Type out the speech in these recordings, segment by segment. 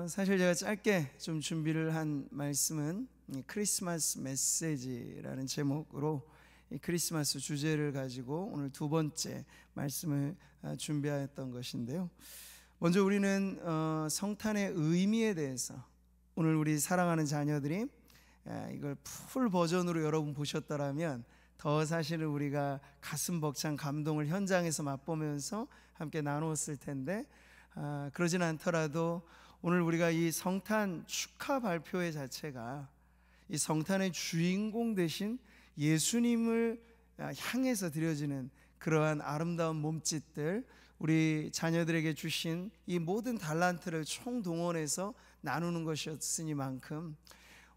사실 제가 짧게 좀 준비를 한 말씀은 크리스마스 메시지라는 제목으로 이 크리스마스 주제를 가지고 오늘 두 번째 말씀을 준비하였던 것인데요. 먼저 우리는 성탄의 의미에 대해서 오늘 우리 사랑하는 자녀들이 이걸 풀 버전으로 여러분 보셨더라면 더 사실은 우리가 가슴 벅찬 감동을 현장에서 맛보면서 함께 나누었을 텐데, 그러진 않더라도 오늘 우리가 이 성탄 축하 발표회 자체가 이 성탄의 주인공 되신 예수님을 향해서 드려지는 그러한 아름다운 몸짓들, 우리 자녀들에게 주신 이 모든 달란트를 총동원해서 나누는 것이었으니만큼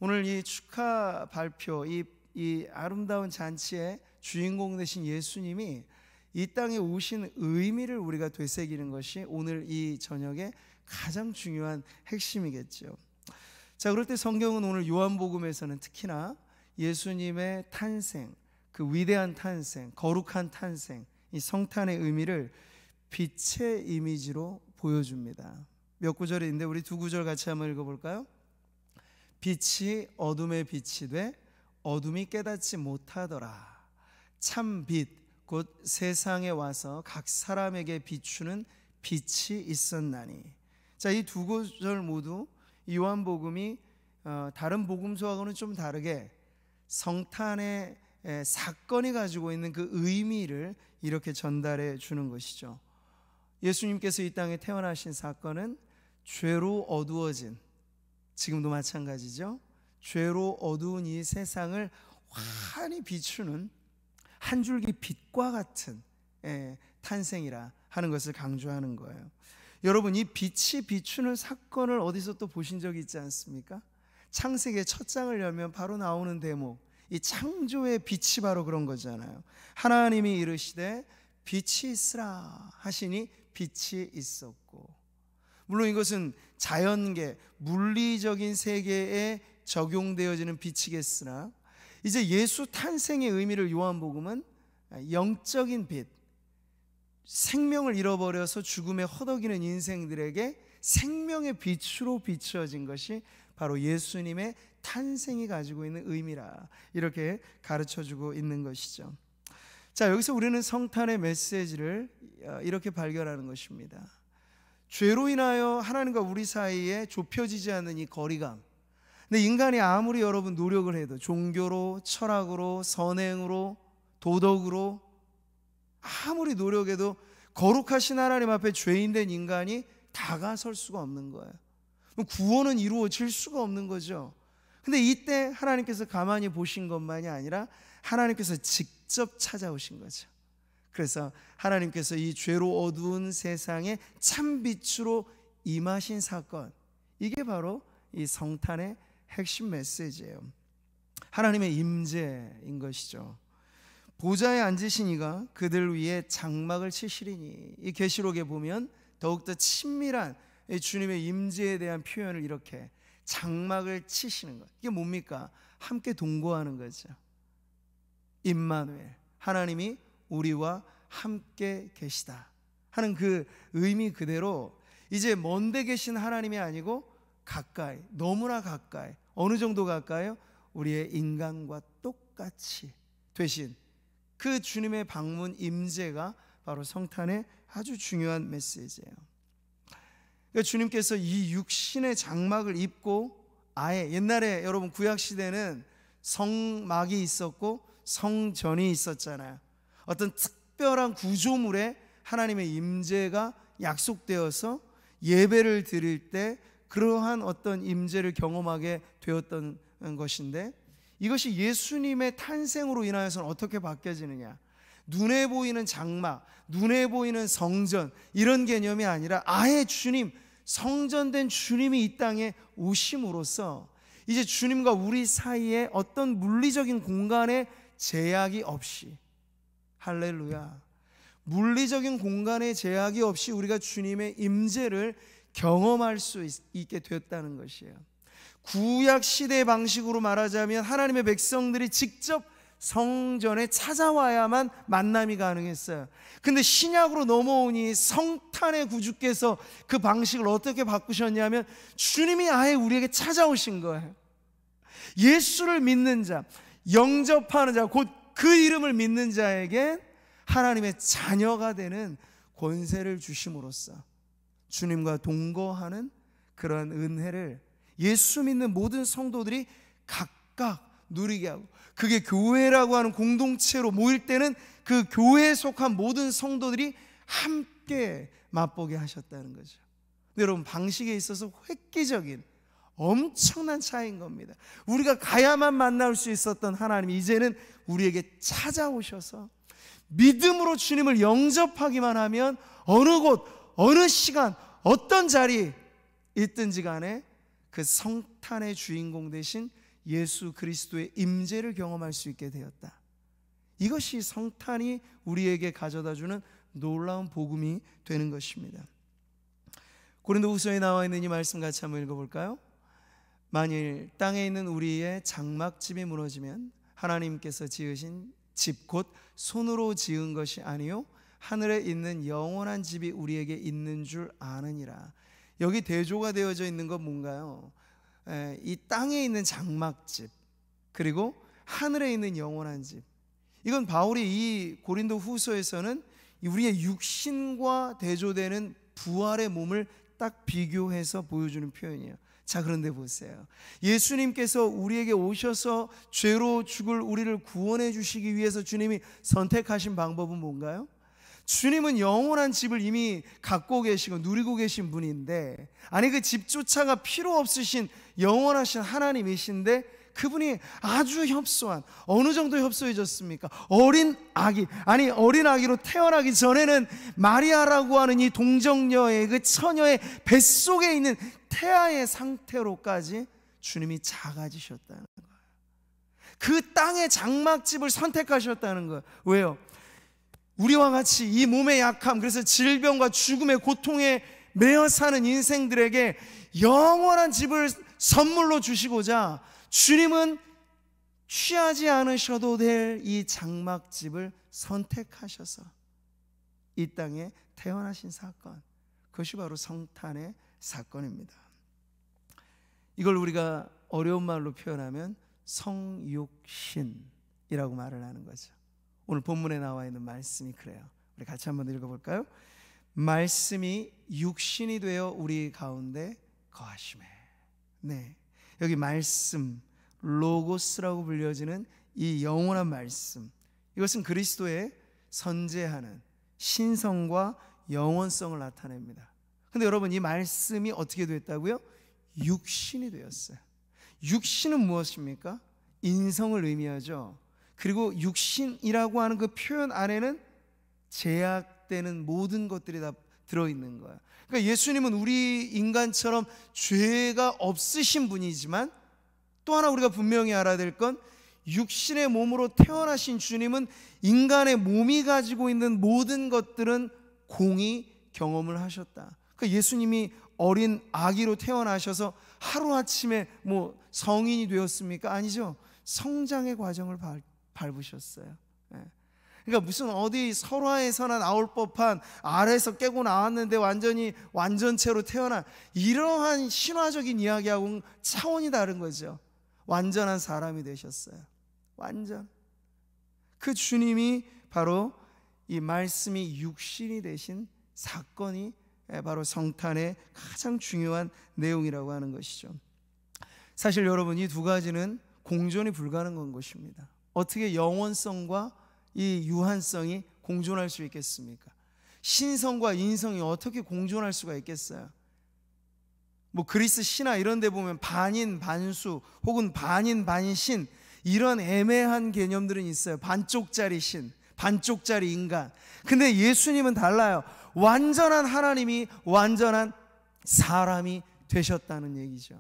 오늘 이 축하 발표, 이 아름다운 잔치의 주인공 되신 예수님이 이 땅에 오신 의미를 우리가 되새기는 것이 오늘 이 저녁에 가장 중요한 핵심이겠죠. 자, 그럴 때 성경은 오늘 요한복음에서는 특히나 예수님의 탄생, 그 위대한 탄생, 거룩한 탄생, 이 성탄의 의미를 빛의 이미지로 보여줍니다. 몇 구절이 있는데 우리 두 구절 같이 한번 읽어볼까요? 빛이 어둠에 빛이 돼 어둠이 깨닫지 못하더라. 참 빛 곧 세상에 와서 각 사람에게 비추는 빛이 있었나니. 자, 이 두 구절 모두 요한복음이 다른 복음서하고는 좀 다르게 성탄의 사건이 가지고 있는 그 의미를 이렇게 전달해 주는 것이죠. 예수님께서 이 땅에 태어나신 사건은 죄로 어두워진, 지금도 마찬가지죠, 죄로 어두운 이 세상을 환히 비추는 한 줄기 빛과 같은 탄생이라 하는 것을 강조하는 거예요. 여러분, 이 빛이 비추는 사건을 어디서 또 보신 적이 있지 않습니까? 창세기의 첫 장을 열면 바로 나오는 대목, 이 창조의 빛이 바로 그런 거잖아요. 하나님이 이르시되 빛이 있으라 하시니 빛이 있었고. 물론 이것은 자연계, 물리적인 세계에 적용되어지는 빛이겠으나 이제 예수 탄생의 의미를 요한복음은 영적인 빛, 생명을 잃어버려서 죽음에 허덕이는 인생들에게 생명의 빛으로 비추어진 것이 바로 예수님의 탄생이 가지고 있는 의미라, 이렇게 가르쳐주고 있는 것이죠. 자, 여기서 우리는 성탄의 메시지를 이렇게 발견하는 것입니다. 죄로 인하여 하나님과 우리 사이에 좁혀지지 않는 이 거리감. 근데 인간이 아무리 여러분 노력을 해도 종교로, 철학으로, 선행으로, 도덕으로 아무리 노력해도 거룩하신 하나님 앞에 죄인된 인간이 다가설 수가 없는 거예요. 구원은 이루어질 수가 없는 거죠. 근데 이때 하나님께서 가만히 보신 것만이 아니라 하나님께서 직접 찾아오신 거죠. 그래서 하나님께서 이 죄로 어두운 세상에 참빛으로 임하신 사건, 이게 바로 이 성탄의 핵심 메시지예요. 하나님의 임재인 것이죠. 보좌에 앉으신 이가 그들 위에 장막을 치시리니. 이 계시록에 보면 더욱더 친밀한 주님의 임재에 대한 표현을 이렇게 장막을 치시는 것, 이게 뭡니까? 함께 동거하는 거죠. 임마누엘, 하나님이 우리와 함께 계시다 하는 그 의미 그대로 이제 먼데 계신 하나님이 아니고 가까이, 너무나 가까이, 어느 정도 가까이요? 우리의 인간과 똑같이 되신 그 주님의 방문 임재가 바로 성탄의 아주 중요한 메시지예요. 그러니까 주님께서 이 육신의 장막을 입고, 아예 옛날에 여러분 구약시대는 성막이 있었고 성전이 있었잖아요. 어떤 특별한 구조물에 하나님의 임재가 약속되어서 예배를 드릴 때 그러한 어떤 임재를 경험하게 되었던 것인데, 이것이 예수님의 탄생으로 인하여서는 어떻게 바뀌어지느냐? 눈에 보이는 장막, 눈에 보이는 성전, 이런 개념이 아니라 아예 주님, 성전된 주님이 이 땅에 오심으로써 이제 주님과 우리 사이에 어떤 물리적인 공간의 제약이 없이, 할렐루야, 물리적인 공간의 제약이 없이 우리가 주님의 임재를 경험할 수 있게 되었다는 것이에요. 구약 시대 방식으로 말하자면 하나님의 백성들이 직접 성전에 찾아와야만 만남이 가능했어요. 근데 신약으로 넘어오니 성탄의 구주께서 그 방식을 어떻게 바꾸셨냐면 주님이 아예 우리에게 찾아오신 거예요. 예수를 믿는 자, 영접하는 자, 곧 그 이름을 믿는 자에게 하나님의 자녀가 되는 권세를 주심으로써 주님과 동거하는 그런 은혜를 예수 믿는 모든 성도들이 각각 누리게 하고, 그게 교회라고 하는 공동체로 모일 때는 그 교회에 속한 모든 성도들이 함께 맛보게 하셨다는 거죠. 근데 여러분, 방식에 있어서 획기적인 엄청난 차이인 겁니다. 우리가 가야만 만날 수 있었던 하나님이 이제는 우리에게 찾아오셔서 믿음으로 주님을 영접하기만 하면 어느 곳, 어느 시간, 어떤 자리 있든지 간에 그 성탄의 주인공 되신 예수 그리스도의 임재를 경험할 수 있게 되었다. 이것이 성탄이 우리에게 가져다주는 놀라운 복음이 되는 것입니다. 고린도후서에 나와 있는 이 말씀 같이 한번 읽어볼까요? 만일 땅에 있는 우리의 장막집이 무너지면 하나님께서 지으신 집 곧 손으로 지은 것이 아니요 하늘에 있는 영원한 집이 우리에게 있는 줄 아느니라. 여기 대조가 되어져 있는 건 뭔가요? 이 땅에 있는 장막집, 그리고 하늘에 있는 영원한 집. 이건 바울이 이 고린도 후서에서는 우리의 육신과 대조되는 부활의 몸을 딱 비교해서 보여주는 표현이에요. 자, 그런데 보세요. 예수님께서 우리에게 오셔서 죄로 죽을 우리를 구원해 주시기 위해서 주님이 선택하신 방법은 뭔가요? 주님은 영원한 집을 이미 갖고 계시고 누리고 계신 분인데, 아니 그 집조차가 필요 없으신 영원하신 하나님이신데, 그분이 아주 협소한, 어느 정도 협소해졌습니까? 어린 아기, 아니 어린 아기로 태어나기 전에는 마리아라고 하는 이 동정녀의 그 처녀의 뱃속에 있는 태아의 상태로까지 주님이 작아지셨다는 거예요. 그 땅의 장막집을 선택하셨다는 거예요. 왜요? 우리와 같이 이 몸의 약함, 그래서 질병과 죽음의 고통에 매여 사는 인생들에게 영원한 집을 선물로 주시고자 주님은 취하지 않으셔도 될 이 장막집을 선택하셔서 이 땅에 태어나신 사건, 그것이 바로 성탄의 사건입니다. 이걸 우리가 어려운 말로 표현하면 성육신이라고 말을 하는 거죠. 오늘 본문에 나와 있는 말씀이 그래요. 우리 같이 한번 읽어볼까요? 말씀이 육신이 되어 우리 가운데 거하시매. 네, 여기 말씀, 로고스라고 불려지는 이 영원한 말씀, 이것은 그리스도의 선재하는 신성과 영원성을 나타냅니다. 근데 여러분, 이 말씀이 어떻게 됐다고요? 육신이 되었어요. 육신은 무엇입니까? 인성을 의미하죠. 그리고 육신이라고 하는 그 표현 안에는 제약되는 모든 것들이 다 들어있는 거예요. 그러니까 예수님은 우리 인간처럼 죄가 없으신 분이지만, 또 하나 우리가 분명히 알아야 될 건, 육신의 몸으로 태어나신 주님은 인간의 몸이 가지고 있는 모든 것들은 공히 경험을 하셨다. 그러니까 예수님이 어린 아기로 태어나셔서 하루아침에 뭐 성인이 되었습니까? 아니죠. 성장의 과정을 밟으셨어요. 그러니까 무슨 어디 설화에서나 나올 법한, 알에서 깨고 나왔는데 완전히 완전체로 태어난, 이러한 신화적인 이야기하고는 차원이 다른 거죠. 완전한 사람이 되셨어요. 완전. 그 주님이 바로 이 말씀이 육신이 되신 사건이 바로 성탄의 가장 중요한 내용이라고 하는 것이죠. 사실 여러분, 이 두 가지는 공존이 불가능한 것입니다. 어떻게 영원성과 이 유한성이 공존할 수 있겠습니까? 신성과 인성이 어떻게 공존할 수가 있겠어요? 뭐 그리스 신화 이런 데 보면 반인 반수 혹은 반인 반신, 이런 애매한 개념들은 있어요. 반쪽짜리 신, 반쪽짜리 인간. 근데 예수님은 달라요. 완전한 하나님이 완전한 사람이 되셨다는 얘기죠.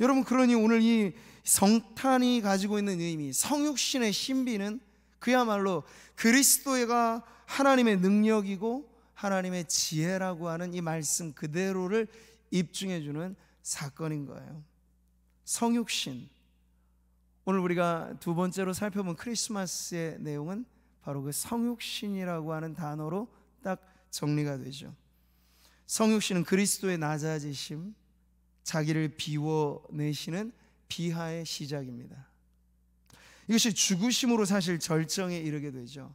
여러분, 그러니 오늘 이 성탄이 가지고 있는 의미, 성육신의 신비는 그야말로 그리스도가 하나님의 능력이고 하나님의 지혜라고 하는 이 말씀 그대로를 입증해 주는 사건인 거예요. 성육신, 오늘 우리가 두 번째로 살펴본 크리스마스의 내용은 바로 그 성육신이라고 하는 단어로 딱 정리가 되죠. 성육신은 그리스도의 낮아지심, 자기를 비워내시는 비하의 시작입니다. 이것이 죽으심으로 사실 절정에 이르게 되죠.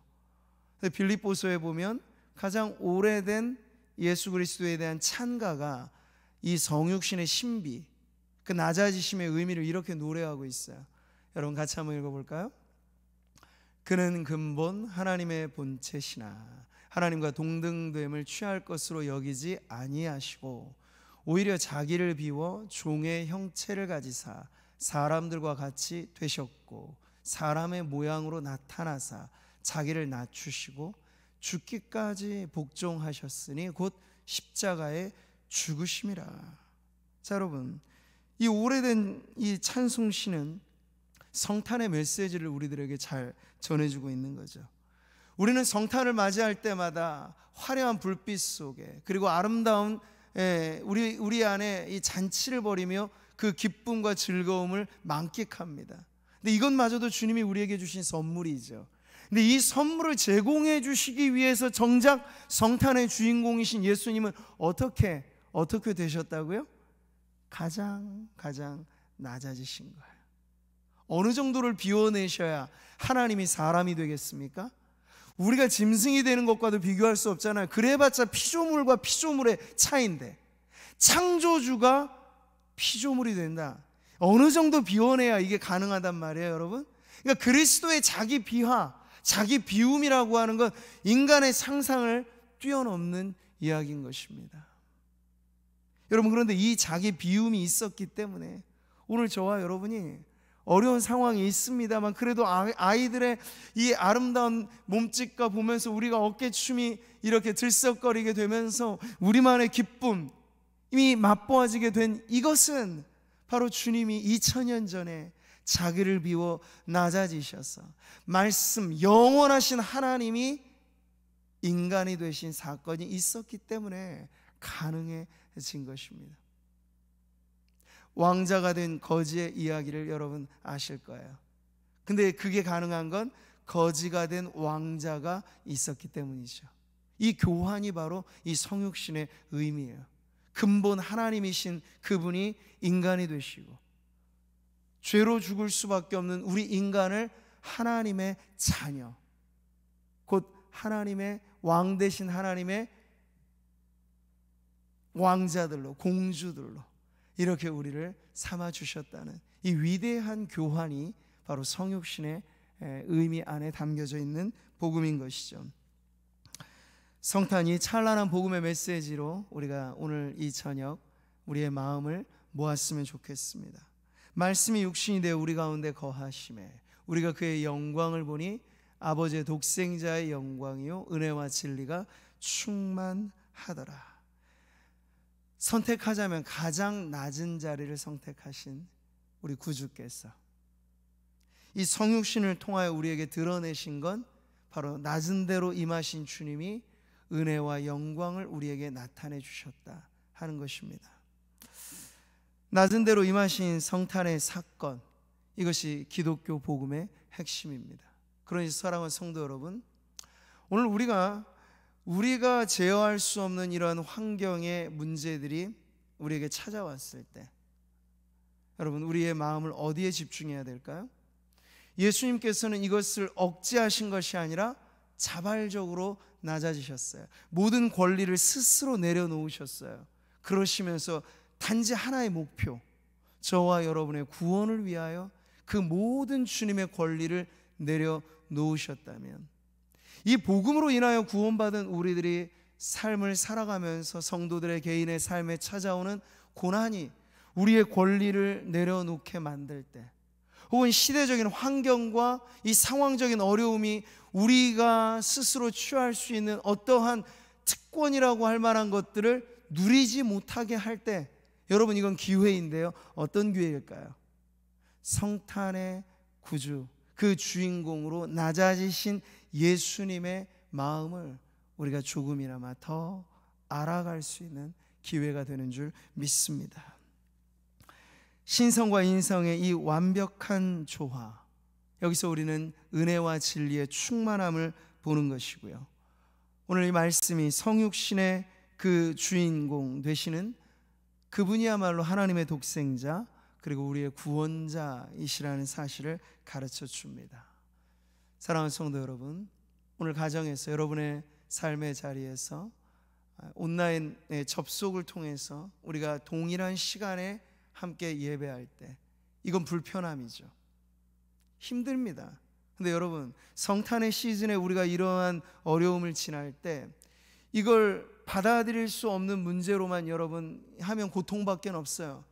빌립보서에 보면 가장 오래된 예수 그리스도에 대한 찬가가 이 성육신의 신비, 그 낮아지심의 의미를 이렇게 노래하고 있어요. 여러분 같이 한번 읽어볼까요? 그는 근본 하나님의 본체시나 하나님과 동등됨을 취할 것으로 여기지 아니하시고 오히려 자기를 비워 종의 형체를 가지사 사람들과 같이 되셨고 사람의 모양으로 나타나사 자기를 낮추시고 죽기까지 복종하셨으니 곧 십자가에 죽으심이라. 자, 여러분, 이 오래된 이 찬송시는 성탄의 메시지를 우리들에게 잘 전해주고 있는 거죠. 우리는 성탄을 맞이할 때마다 화려한 불빛 속에, 그리고 아름다운 우리 안에 이 잔치를 벌이며 그 기쁨과 즐거움을 만끽합니다. 근데 이것마저도 주님이 우리에게 주신 선물이죠. 근데 이 선물을 제공해 주시기 위해서 정작 성탄의 주인공이신 예수님은 어떻게 되셨다고요? 가장 낮아지신 거예요. 어느 정도를 비워내셔야 하나님이 사람이 되겠습니까? 우리가 짐승이 되는 것과도 비교할 수 없잖아요. 그래봤자 피조물과 피조물의 차이인데 창조주가 피조물이 된다. 어느 정도 비워내야 이게 가능하단 말이에요, 여러분. 그러니까 그리스도의 자기 비하, 자기 비움이라고 하는 건 인간의 상상을 뛰어넘는 이야기인 것입니다. 여러분, 그런데 이 자기 비움이 있었기 때문에 오늘 저와 여러분이 어려운 상황이 있습니다만 그래도 아이들의 이 아름다운 몸짓과 보면서 우리가 어깨춤이 이렇게 들썩거리게 되면서 우리만의 기쁨이 맛보아지게 된 이것은 바로 주님이 2000년 전에 자기를 비워 낮아지셔서 말씀, 영원하신 하나님이 인간이 되신 사건이 있었기 때문에 가능해진 것입니다. 왕자가 된 거지의 이야기를 여러분 아실 거예요. 근데 그게 가능한 건 거지가 된 왕자가 있었기 때문이죠. 이 교환이 바로 이 성육신의 의미예요. 근본 하나님이신 그분이 인간이 되시고 죄로 죽을 수밖에 없는 우리 인간을 하나님의 자녀, 곧 하나님의 왕 되신 하나님의 왕자들로, 공주들로 이렇게 우리를 삼아주셨다는 이 위대한 교환이 바로 성육신의 의미 안에 담겨져 있는 복음인 것이죠. 성탄이 찬란한 복음의 메시지로 우리가 오늘 이 저녁 우리의 마음을 모았으면 좋겠습니다. 말씀이 육신이 되어 우리 가운데 거하심에 우리가 그의 영광을 보니 아버지의 독생자의 영광이요 은혜와 진리가 충만하더라. 선택하자면 가장 낮은 자리를 선택하신 우리 구주께서 이 성육신을 통하여 우리에게 드러내신 건 바로 낮은 데로 임하신 주님이 은혜와 영광을 우리에게 나타내 주셨다 하는 것입니다. 낮은 데로 임하신 성탄의 사건, 이것이 기독교 복음의 핵심입니다. 그러니 사랑하는 성도 여러분, 오늘 우리가 제어할 수 없는 이러한 환경의 문제들이 우리에게 찾아왔을 때 여러분, 우리의 마음을 어디에 집중해야 될까요? 예수님께서는 이것을 억제하신 것이 아니라 자발적으로 낮아지셨어요. 모든 권리를 스스로 내려놓으셨어요. 그러시면서 단지 하나의 목표, 저와 여러분의 구원을 위하여 그 모든 주님의 권리를 내려놓으셨다면 이 복음으로 인하여 구원받은 우리들이 삶을 살아가면서 성도들의 개인의 삶에 찾아오는 고난이 우리의 권리를 내려놓게 만들 때, 혹은 시대적인 환경과 이 상황적인 어려움이 우리가 스스로 취할 수 있는 어떠한 특권이라고 할 만한 것들을 누리지 못하게 할 때, 여러분 이건 기회인데요. 어떤 기회일까요? 성탄의 구주, 그 주인공으로 낮아지신 예수님의 마음을 우리가 조금이나마 더 알아갈 수 있는 기회가 되는 줄 믿습니다. 신성과 인성의 이 완벽한 조화, 여기서 우리는 은혜와 진리의 충만함을 보는 것이고요. 오늘 이 말씀이 성육신의 그 주인공 되시는 그분이야말로 하나님의 독생자 그리고 우리의 구원자이시라는 사실을 가르쳐 줍니다. 사랑하는 성도 여러분, 오늘 가정에서 여러분의 삶의 자리에서 온라인의 접속을 통해서 우리가 동일한 시간에 함께 예배할 때 이건 불편함이죠. 힘듭니다. 근데 여러분, 성탄의 시즌에 우리가 이러한 어려움을 지날 때 이걸 받아들일 수 없는 문제로만 여러분 하면 고통밖에 없어요.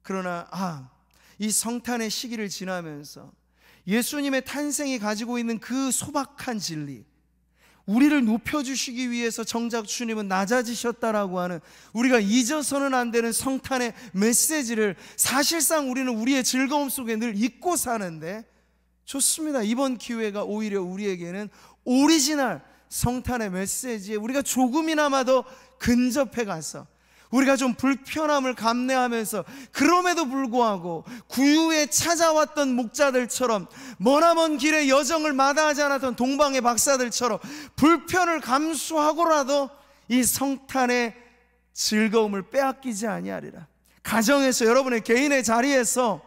그러나 이 성탄의 시기를 지나면서 예수님의 탄생이 가지고 있는 그 소박한 진리, 우리를 높여주시기 위해서 정작 주님은 낮아지셨다라고 하는, 우리가 잊어서는 안 되는 성탄의 메시지를 사실상 우리는 우리의 즐거움 속에 늘 잊고 사는데, 좋습니다. 이번 기회가 오히려 우리에게는 오리지널 성탄의 메시지에 우리가 조금이나마 더 근접해 가서 우리가 좀 불편함을 감내하면서, 그럼에도 불구하고 구유에 찾아왔던 목자들처럼, 머나먼 길에 여정을 마다하지 않았던 동방의 박사들처럼 불편을 감수하고라도 이 성탄의 즐거움을 빼앗기지 아니하리라. 가정에서, 여러분의 개인의 자리에서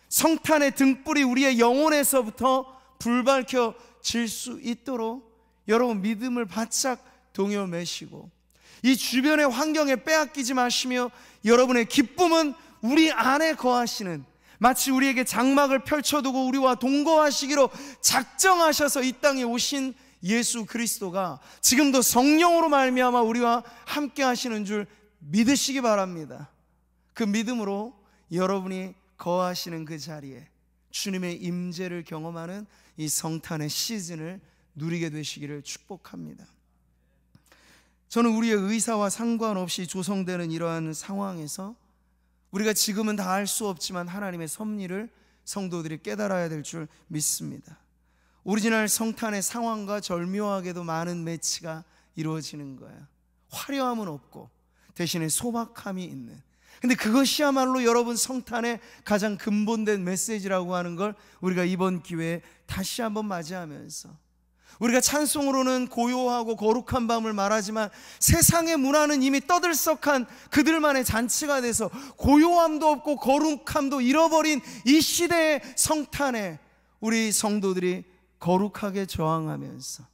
성탄의 등불이 우리의 영혼에서부터 불밝혀질 수 있도록 여러분 믿음을 바짝 동요매시고, 이 주변의 환경에 빼앗기지 마시며, 여러분의 기쁨은 우리 안에 거하시는, 마치 우리에게 장막을 펼쳐두고 우리와 동거하시기로 작정하셔서 이 땅에 오신 예수 그리스도가 지금도 성령으로 말미암아 우리와 함께 하시는 줄 믿으시기 바랍니다. 그 믿음으로 여러분이 거하시는 그 자리에 주님의 임재를 경험하는 이 성탄의 시즌을 누리게 되시기를 축복합니다. 저는 우리의 의사와 상관없이 조성되는 이러한 상황에서 우리가 지금은 다 알 수 없지만 하나님의 섭리를 성도들이 깨달아야 될 줄 믿습니다. 오리지널 성탄의 상황과 절묘하게도 많은 매치가 이루어지는 거예요. 화려함은 없고 대신에 소박함이 있는, 근데 그것이야말로 여러분 성탄의 가장 근본된 메시지라고 하는 걸 우리가 이번 기회에 다시 한번 맞이하면서, 우리가 찬송으로는 고요하고 거룩한 밤을 말하지만 세상의 문화는 이미 떠들썩한 그들만의 잔치가 돼서 고요함도 없고 거룩함도 잃어버린 이 시대의 성탄에 우리 성도들이 거룩하게 저항하면서,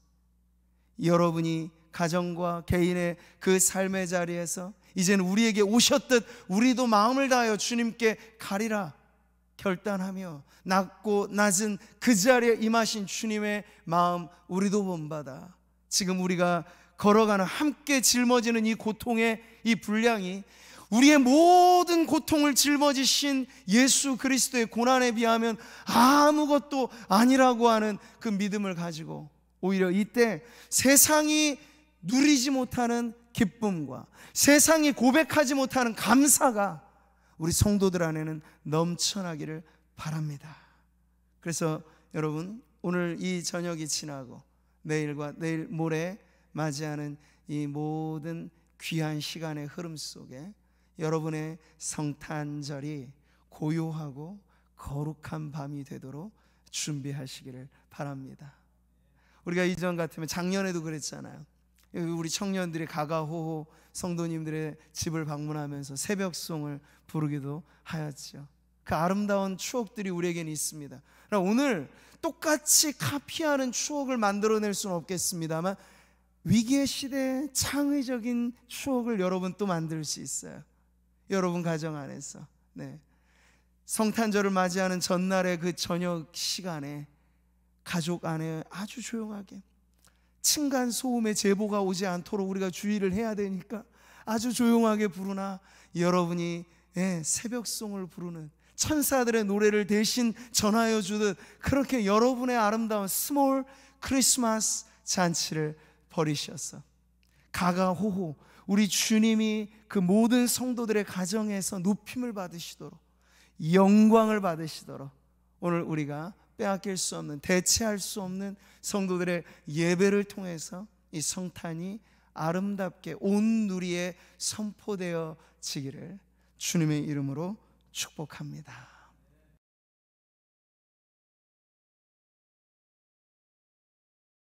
여러분이 가정과 개인의 그 삶의 자리에서 이제는 우리에게 오셨듯 우리도 마음을 다하여 주님께 가리라 결단하며 낮고 낮은 그 자리에 임하신 주님의 마음 우리도 본받아 지금 우리가 걸어가는, 함께 짊어지는 이 고통의 이 분량이 우리의 모든 고통을 짊어지신 예수 그리스도의 고난에 비하면 아무것도 아니라고 하는 그 믿음을 가지고, 오히려 이때 세상이 누리지 못하는 기쁨과 세상이 고백하지 못하는 감사가 우리 성도들 안에는 넘쳐나기를 바랍니다. 그래서 여러분, 오늘 이 저녁이 지나고 내일과 내일 모레 맞이하는 이 모든 귀한 시간의 흐름 속에 여러분의 성탄절이 고요하고 거룩한 밤이 되도록 준비하시기를 바랍니다. 우리가 이전 같으면 작년에도 그랬잖아요. 우리 청년들이 가가호호 성도님들의 집을 방문하면서 새벽송을 부르기도 하였죠. 그 아름다운 추억들이 우리에게는 있습니다. 오늘 똑같이 카피하는 추억을 만들어낼 수는 없겠습니다만 위기의 시대에 창의적인 추억을 여러분 또 만들 수 있어요. 여러분 가정 안에서. 성탄절을 맞이하는 전날의 그 저녁 시간에 가족 안에 아주 조용하게, 층간 소음의 제보가 오지 않도록 우리가 주의를 해야 되니까 아주 조용하게 부르나 여러분이 새벽송을 부르는, 천사들의 노래를 대신 전하여 주듯 그렇게 여러분의 아름다운 스몰 크리스마스 잔치를 벌이셔서 가가호호 우리 주님이 그 모든 성도들의 가정에서 높임을 받으시도록, 영광을 받으시도록 오늘 우리가 빼앗길 수 없는, 대체할 수 없는 성도들의 예배를 통해서 이 성탄이 아름답게 온 누리에 선포되어지기를 주님의 이름으로 축복합니다.